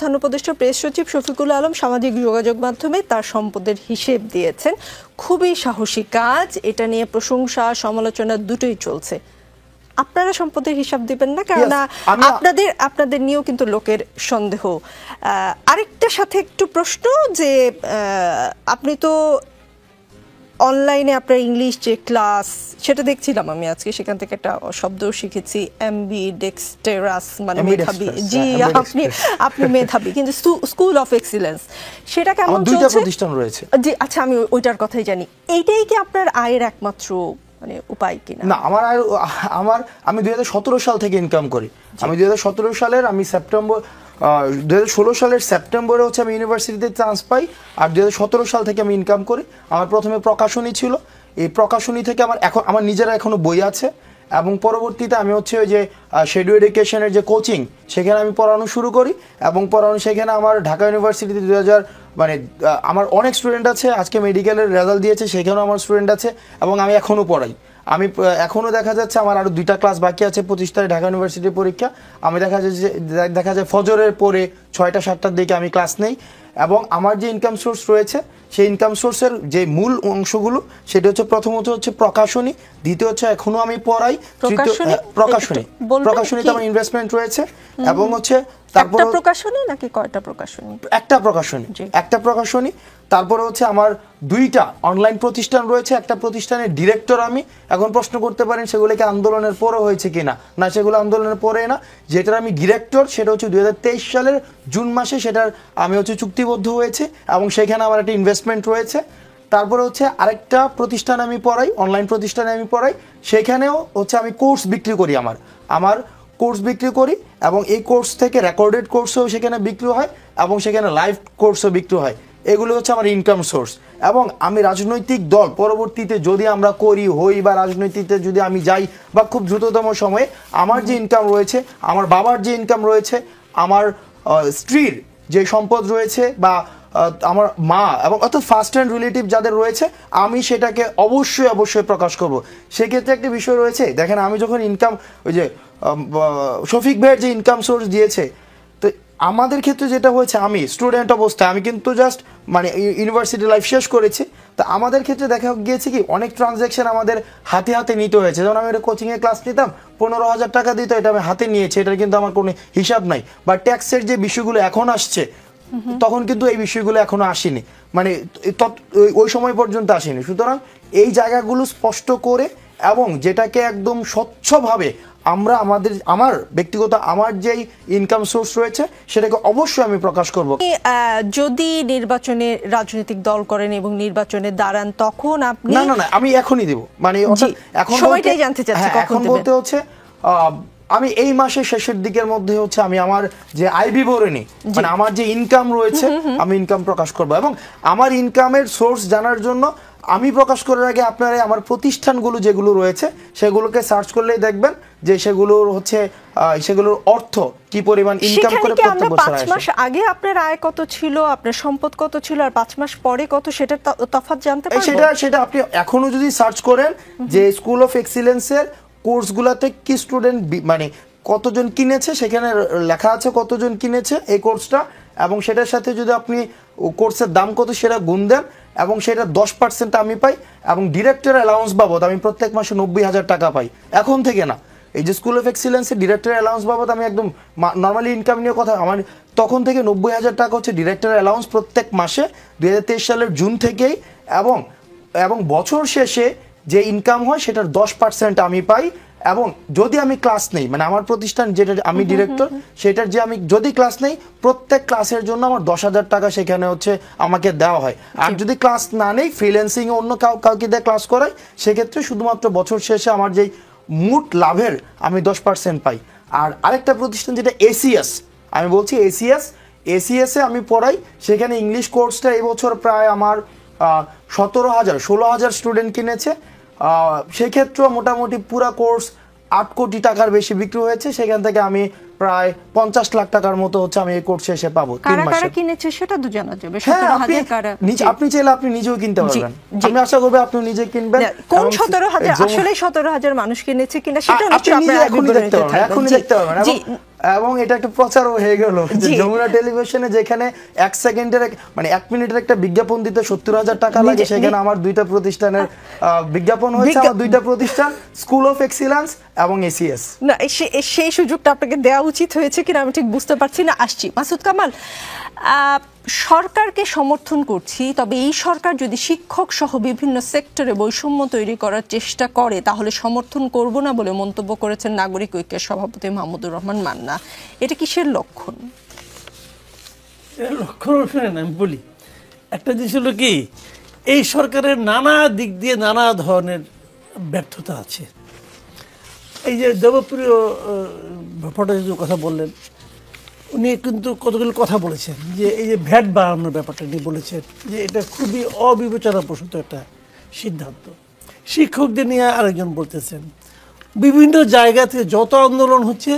প্রধান উপদেষ্টা প্রেস সচিব শফিকুল আলম সামাজিক যোগাযোগ মাধ্যমে তার সম্পদের হিসেব দিয়েছেন। খুবই সাহসী কাজ, এটা নিয়ে প্রশংসা সমালোচনা দুটোই চলছে। আপনারা সম্পদের হিসাব দিবেন না? কারণ আপনাদের নিয়েও কিন্তু লোকের সন্দেহ। আরেকটার সাথে একটু প্রশ্ন যে আপনি তো অনলাইনে আপনার ইংলিশ যে ক্লাস সেটা দেখছিলাম আমি আজকে, সেখান থেকে একটা শব্দও শিখেছি, এমবিডেক্সটেরাস, মানে মেধাবী। জি, আপনি মেধাবী, কিন্তু স্কুল অফ এক্সিলেন্স সেটা কেমন চলছে? দুইটা প্রতিষ্ঠান রয়েছে। জি আচ্ছা, আমি ওইটার কথাই জানি। এইটাই কি আপনার আয়ের একমাত্র মানে উপায় কিনা? না, আমি 2017 সাল থেকে ইনকাম করি। আমি 2017 সালের 2016 সালের সেপ্টেম্বরে হচ্ছে আমি ইউনিভার্সিটিতে চান্স পাই, আর 2017 সাল থেকে আমি ইনকাম করি। আমার প্রথমে প্রকাশনী ছিল, এই প্রকাশনী থেকে আমার নিজেরা এখনো বই আছে, এবং পরবর্তীতে আমি হচ্ছে ওই যে শেডু এডুকেশনের যে কোচিং, সেখানে আমি পড়ানো শুরু করি, এবং সেখানে আমার ঢাকা ইউনিভার্সিটিতে আমার অনেক স্টুডেন্ট আছে। আজকে মেডিকেলের রেজাল্ট দিয়েছে, সেখানেও আমার স্টুডেন্ট আছে, এবং আমি এখনও পড়াই। আমি এখনও দেখা যাচ্ছে আমার আরও 2টা ক্লাস বাকি আছে, 25 তারিখ ঢাকা ইউনিভার্সিটির পরীক্ষা। আমি দেখা যায় ফজরের পরে 6টা 7টার দিকে আমি ক্লাস নেই। এবং আমার যে ইনকাম সোর্স রয়েছে, সেই ইনকাম সোর্সের যে মূল অংশগুলো, সেটা হচ্ছে প্রথমত হচ্ছে প্রকাশনী, দ্বিতীয় হচ্ছে এখনো আমি পড়াই, প্রকাশনীতে আমার ইনভেস্টমেন্ট রয়েছে, এবং হচ্ছে তারপর প্রকাশনী নাকি কয়টা প্রকাশনী? একটা প্রকাশনী। তারপরে হচ্ছে আমার 2টা অনলাইন প্রতিষ্ঠান রয়েছে, একটা প্রতিষ্ঠানের ডিরেক্টর আমি। এখন প্রশ্ন করতে পারেন সেগুলো কি আন্দোলনের পরে হয়েছে কিনা? না, সেগুলো আন্দোলনের পরে না। যেটার আমি ডিরেক্টর সেটা হচ্ছে 2023 সালের জুন মাসে সেটার আমি হচ্ছে চুক্তিবদ্ধ হয়েছে, এবং সেখানে আমার একটা ইনভেস্টমেন্ট রয়েছে। তারপরে হচ্ছে আরেকটা প্রতিষ্ঠান আমি পড়াই, অনলাইন প্রতিষ্ঠানে আমি পড়াই, সেখানেও হচ্ছে আমি কোর্স বিক্রি করি। আমার কোর্স বিক্রি করি, এবং এই কোর্স থেকে রেকর্ডেড কোর্সও সেখানে বিক্রি হয়, এবং সেখানে লাইভ কোর্সও বিক্রি হয়। এগুলো হচ্ছে আমার ইনকাম সোর্স। এবং আমি রাজনৈতিক দল পরবর্তীতে যদি আমরা হই বা রাজনীতিতে যদি আমি যাই, বা খুব দ্রুততম সময়ে আমার যে ইনকাম রয়েছে, আমার বাবার যে ইনকাম রয়েছে, আমার স্ত্রীর যে সম্পদ রয়েছে, বা আমার মা এবং অর্থাৎ ফার্স্ট হ্যান্ড রিলেটিভ যাদের রয়েছে, আমি সেটাকে অবশ্যই প্রকাশ করব। সেক্ষেত্রে একটা বিষয় রয়েছে, দেখেন আমি যখন ইনকাম, ওই যে শফিক ভাইয়ের যে ইনকাম সোর্স দিয়েছে, তো আমাদের ক্ষেত্রে যেটা হয়েছে, আমি স্টুডেন্ট অবস্থায় আমি কিন্তু জাস্ট ইউনিভার্সিটি লাইফ শেষ করেছি। তো আমাদের ক্ষেত্রে দেখা গিয়েছে কি অনেক ট্রানজ্যাকশন আমাদের হাতে নিতে হয়েছে। যেমন আমি একটা কোচিংয়ে ক্লাস নিতাম, 15,000 টাকা দিত, এটা আমি হাতে নিয়েছি, এটার কিন্তু আমার কোনো হিসাব নাই। বা ট্যাক্সের যে বিষয়গুলো এখন আসছে, তখন কিন্তু এই বিষয়গুলো এখনো আসেনি, ওই সময় পর্যন্ত আসেনি। সুতরাং এই জায়গাগুলো স্পষ্ট করে, এবং যেটাকে একদম স্বচ্ছভাবে আমার ব্যক্তিগত আমার যেই ইনকাম সোর্স রয়েছে, সেটাকে অবশ্যই আমি প্রকাশ করব। যদি নির্বাচনে রাজনৈতিক দল করেন এবং নির্বাচনে দাঁড়ান, তখন আপনি না, আমি এখনই দেব, এখন সময়টাই জানতে চাচ্ছি এখন বলতে হচ্ছে আমি এই মাসের শেষের দিকের মধ্যে হচ্ছে আমি আমার যে আয় বিবরণী, আমার যে ইনকাম রয়েছে, আমি ইনকাম প্রকাশ করব। এবং আমার ইনকামের সোর্স জানার জন্য আমি প্রকাশ করার আগে আপনারা আমার প্রতিষ্ঠানগুলো যেগুলো রয়েছে, সেগুলোকে সার্চ করলেই দেখবেন যে সেগুলোর অর্থ কি পরিমাণ ইনকাম করে প্রত্যেক বছর আসে। 5 মাস আগে আপনার আয় কত ছিল, আপনার সম্পদ কত ছিল, আর 5 মাস পরে কত, সেটা তফাৎ জানতে পারবেন। সেটা আপনি এখনো যদি সার্চ করেন যে স্কুল অফ এক্সিলেন্সের কোর্সগুলোতে কি স্টুডেন্ট কতজন কিনেছে, সেখানে লেখা আছে কতজন কিনেছে এই কোর্সটা, এবং সেটার সাথে যদি আপনি কোর্সের দাম কত সেটা গুণ দেন, এবং সেটা 10% আমি পাই, এবং ডিরেক্টর অ্যালাউন্স বাবদ আমি প্রত্যেক মাসে 90,000 টাকা পাই। এখন থেকে না, এই যে স্কুল অফ এক্সিলেন্সের ডিরেক্টর অ্যালাউন্স বাবদ আমি একদম নর্মালি ইনকাম নিয়ে কথা, আমার তখন থেকে 90,000 টাকা হচ্ছে ডিরেক্টর অ্যালাউন্স প্রত্যেক মাসে 2023 সালের জুন থেকেই, এবং বছর শেষে যে ইনকাম হয় সেটার 10% আমি পাই। এবং যদি আমি ক্লাস নেই, আমার প্রতিষ্ঠান যেটা আমি ডিরেক্টর, সেটার যে আমি যদি ক্লাস নেই, প্রত্যেক ক্লাসের জন্য আমার 10,000 টাকা সেখানে হচ্ছে আমাকে দেওয়া হয়। আর যদি ক্লাস না নেই, ফ্রিল্যান্সিং অন্য কাউকে দিয়ে ক্লাস করাই, সেক্ষেত্রে শুধুমাত্র বছর শেষে আমার যেই মোট লাভের আমি 10% পাই। আর আরেকটা প্রতিষ্ঠান যেটা এসিএস, আমি বলছি এসিএসে আমি পড়াই, সেখানে ইংলিশ কোর্সটা এবছর প্রায় আমার 16,000 স্টুডেন্ট কিনেছে। সেক্ষেত্রেও মোটামুটি পুরো কোর্স 8 কোটি টাকার বেশি বিক্রি হয়েছে। সেখান থেকে আমি প্রায় 50 লাখ টাকার মতো হচ্ছে আমি এই কোর্স শেষে পাবো। 3 মাসে কারা কিনেছে সেটা তো জানা যাবে। 17,000 কারা, আপনি চাইলে আপনি নিজেও কিনতে পারবেন। আমি আশা করব আপনি নিজে কিনবেন। কোন 17,000 আসলে 17,000 মানুষ কিনেছে কিনা সেটা নিশ্চয়ই আপনারা এখনই দেখতে পারবেন। জি, এবং এটা একটা প্রচারও হয়ে গেল যে যমুনা টেলিভিশনে যেখানে 1 সেকেন্ডের মানে 1 মিনিটের একটা বিজ্ঞাপন দিতে 70,000 টাকা লাগে, সেখানে আমার 2টা প্রতিষ্ঠানের বিজ্ঞাপন হয়েছে, আমার 2টা প্রতিষ্ঠান স্কুল অফ এক্সিলেন্স এবং এসিএস। না সেই সুযোগটা আপনাকে দেওয়া উচিত হয়েছে কিনা আমি ঠিক বুঝতে পারছি না। আসছি মাসুদ কামাল, সরকারকে সমর্থন করছি, তবে এই সরকার যদি শিক্ষক সহ বিভিন্ন সেক্টরে বৈষম্য তৈরি করার চেষ্টা করে তাহলে সমর্থন করব না বলে মন্তব্য করেছেন নাগরিক ঐক্যের সভাপতি মাহমুদুর রহমান মান্না। এটা কিসের লক্ষণ? লক্ষণ শুনেন, আমি বলি একটা জিনিস হলো কি, এই সরকারের নানা দিক দিয়ে নানা ধরনের ব্যর্থতা আছে। এই যে দেবপ্রিয় ভট্টাচার্যের কথা বললেন, উনি কিন্তু কতগুলো কথা বলেছেন যে এই যে ভ্যাট বাড়ানোর ব্যাপারটা নিয়ে বলেছেন যে এটা খুবই অবিবেচনাপ্রসূত একটা সিদ্ধান্ত। শিক্ষকদের নিয়ে আরেকজন বলতেছেন বিভিন্ন জায়গা থেকে যত আন্দোলন হচ্ছে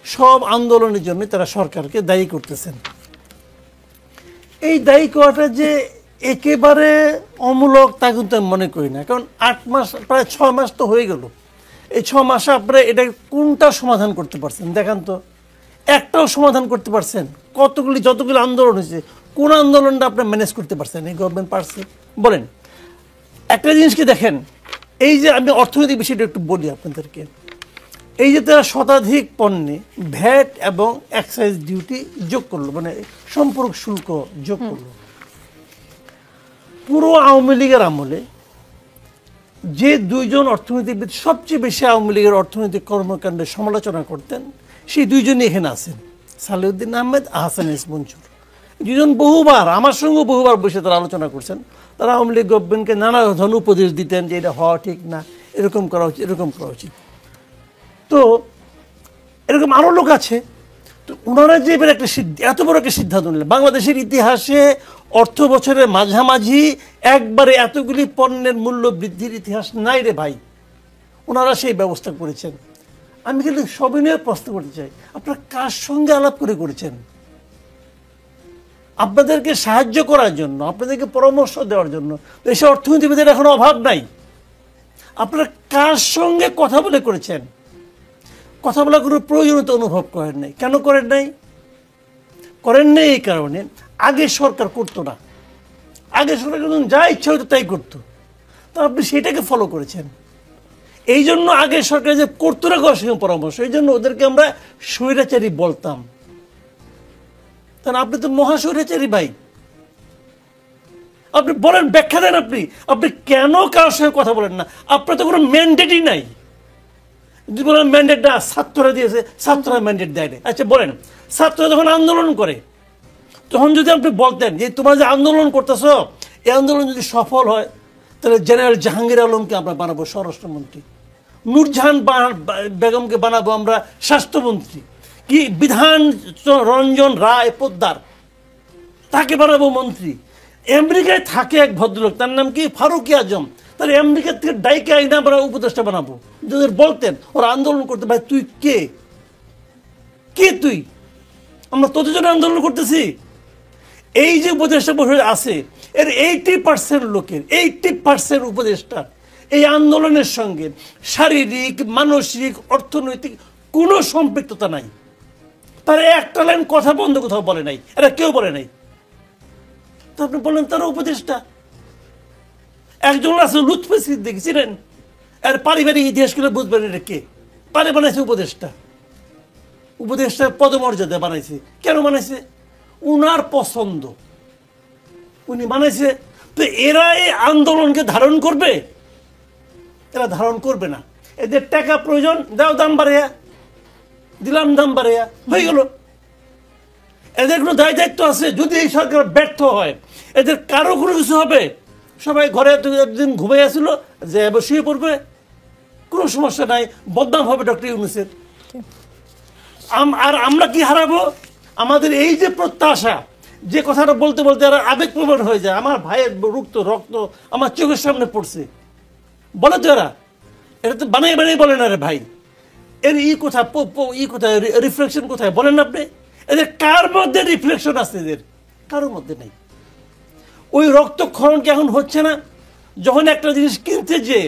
সব আন্দোলনের জন্য তারা সরকারকে দায়ী করতেছেন। এই দায়ী করাটা যে একেবারে অমূলক তা কিন্তু আমি মনে করি না, কারণ 8 মাস প্রায় 6 মাস তো হয়ে গেল। এই 6 মাসে আপনারা এটা কোনটা সমাধান করতে পারছেন দেখান তো, একটাও সমাধান করতে পারছেন? যতগুলি আন্দোলন হয়েছে কোন আন্দোলনটা আপনার ম্যানেজ করতে পারছেন? এই গভর্নমেন্ট পারছে? বলেন। একটা জিনিসকে দেখেন, এই যে আমি অর্থনৈতিক বিষয়টা একটু বলি আপনাদেরকে, এই যে তারা শতাধিক পণ্যে ভ্যাট এবং এক্সাইজ ডিউটি যোগ করলো, মানে সম্পর্ক শুল্ক যোগ করলো। পুরো আওয়ামী লীগের আমলে যে 2 জন অর্থনীতিবিদ সবচেয়ে বেশি আওয়ামী লীগের অর্থনৈতিক কর্মকাণ্ডের সমালোচনা করতেন, সেই 2 জনই এখানে আছেন, সালেউদ্দিন আহমেদ, আহসান এস মঞ্জুর। 2 জন বহুবার আমার সঙ্গে বহুবার বসে তারা আলোচনা করছেন। তারা আওয়ামী লীগ গভর্নমেন্টকে নানা ধরনের উপদেশ দিতেন যে এটা হওয়া ঠিক না, এরকম করা উচিত, এরকম করা উচিত। তো এরকম আরও লোক আছে। তো ওনারা যে এবার একটা এত বড় একটা সিদ্ধান্ত নিলেন, বাংলাদেশের ইতিহাসে অর্থ বছরের মাঝামাঝি একবারে এতগুলি পণ্যের মূল্য বৃদ্ধির ইতিহাস নাই রে ভাই। ওনারা সেই ব্যবস্থা করেছেন। আমি কিন্তু সবিনয়ে প্রশ্ন করতে চাই, আপনারা কার সঙ্গে আলাপ করে করেছেন? আপনাদেরকে সাহায্য করার জন্য, আপনাদেরকে পরামর্শ দেওয়ার জন্য দেশের অর্থনীতিবিদের এখন অভাব নাই। আপনারা কার সঙ্গে কথা বলে করেছেন? কথা বলার কোনো প্রয়োজনীয়তা অনুভব করেন নাই। কেন করেন নাই? করেন নাই এই কারণে আগে সরকার করতো না। আগে সরকার যা ইচ্ছা হতো তাই করতো, তো আপনি সেটাকে ফলো করেছেন। এই জন্য আগে সরকার যে করতো না করার সঙ্গে পরামর্শ, এই জন্য ওদেরকে আমরা স্বৈরাচারী বলতাম। কারণ আপনি তো মহা স্বৈরাচারী ভাই। আপনি বলেন, ব্যাখ্যা দেন আপনি কেন কারোর সঙ্গে কথা বলেন না? আপনার তো কোনো ম্যান্ডেটই নাই। যদি বলেন ম্যান্ডেটটা ছাত্ররা দিয়েছে, ছাত্ররা ম্যান্ডেট দেয় না। আচ্ছা বলেন, ছাত্ররা যখন আন্দোলন করে তখন যদি আপনি বলতেন যে তোমরা যে আন্দোলন করতেছো, এই আন্দোলন যদি সফল হয় তাহলে জেনারেল জাহাঙ্গীর আলমকে আমরা বানাবো স্বরাষ্ট্রমন্ত্রী, নূরজাহান বেগমকে বানাবো আমরা স্বাস্থ্যমন্ত্রী, কি বিধান রঞ্জন রায় পোদ্দার তাকে বানাবো মন্ত্রী। আমেরিকায় থাকে এক ভদ্রলোক, তার নাম কি ফারুকি আজম, তাহলে আমেরিকার থেকে ডাইকে আইনা আমরা উপদেষ্টা বানাবো। যাদের বলতেন ওরা আন্দোলন করতে, ভাই তুই কে তুই? আমরা তোদের জন্য আন্দোলন করতেছি। এই যে উপদেষ্টা বসে আছে এর 80% লোকের, 80% উপদেষ্টা এই আন্দোলনের সঙ্গে শারীরিক, মানসিক, অর্থনৈতিক কোনো সম্পৃক্ততা নাই। তারা একটা লাইন কথা বন্ধ কোথাও বলে নাই, এরা কেউ বলে নাই। তো আপনি বলেন তারা উপদেষ্টা। একজন আছে লুৎফে সিদ্দিকী, ছিলেন, এর পারিবারিক ইতিহাসগুলো বুঝবেন এটা কে। পারে বানাইছে উপদেষ্টার পদমর্যাদা বানাইছে। কেন বানাইছে? উনার পছন্দ, উনি বানাইছে। তো এরা এই আন্দোলনকে ধারণ করবে? এরা ধারণ করবে না। এদের টাকা প্রয়োজন, দাও দাম বাড়াইয়া দিলাম, দাম বাড়াইয়া হয়ে গেল। এদের কোনো দায় দায়িত্ব আছে? যদি এই সরকার ব্যর্থ হয় এদের কারো কোনো কিছু হবে? সবাই ঘরে একদিন ঘুমিয়ে আসছিল যে শুয়ে পড়বে, কোনো সমস্যা নাই, বদনাম হবে ডক্টর ইউনূসের। আর আমরা কি হারাবো? আমাদের এই যে প্রত্যাশা, যে কথাটা বলতে বলতে আর আবেগপ্রবণ হয়ে যায়, আমার ভাইয়ের রক্ত আমার চোখের সামনে পড়ছে, বলে তো এরা, এটা তো বানিয়ে বলে না রে ভাই। এর কোথায় রিফ্লেকশন কোথায় বলেন আপনি? এদের কার মধ্যে রিফ্লেকশন আছে? এদের কারোর মধ্যে নেই। ওই রক্তক্ষরণ কি এখন হচ্ছে না? যখন একটা জিনিস কিনতে যে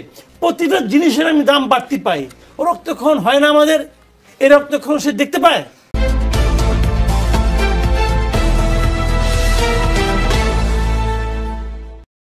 প্রতিটা জিনিসের আমি দাম বাড়তি পাই, রক্তক্ষরণ হয় না আমাদের? এই রক্তক্ষরণ সে দেখতে পায়?